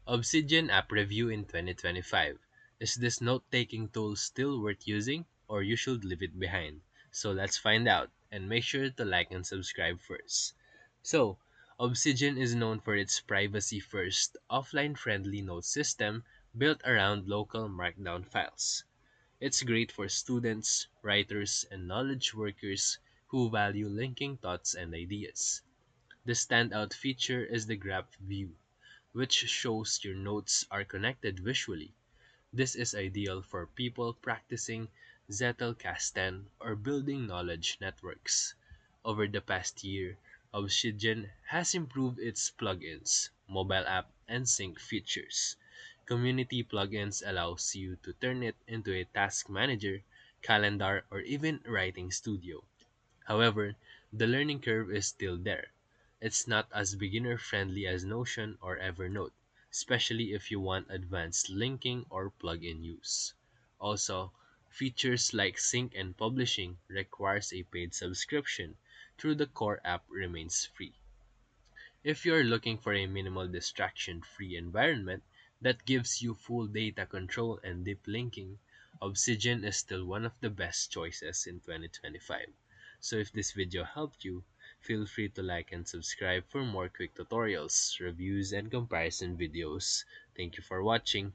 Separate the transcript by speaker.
Speaker 1: Obsidian App Review in 2025. Is this note-taking tool still worth using, or you should leave it behind? So let's find out, and make sure to like and subscribe first. So, Obsidian is known for its privacy-first, offline-friendly note system built around local markdown files. It's great for students, writers, and knowledge workers who value linking thoughts and ideas. The standout feature is the graph view, which shows your notes are connected visually. This is ideal for people practicing Zettelkasten or building knowledge networks. Over the past year, Obsidian has improved its plugins, mobile app, and sync features. Community plugins allows you to turn it into a task manager, calendar, or even writing studio. However, the learning curve is still there. It's not as beginner friendly as Notion or Evernote, especially if you want advanced linking or plugin use. Also, features like sync and publishing requires a paid subscription, through the core app remains free. If you're looking for a minimal distraction-free environment that gives you full data control and deep linking, Obsidian is still one of the best choices in 2025. So if this video helped you, feel free to like and subscribe for more quick tutorials, reviews, and comparison videos. Thank you for watching.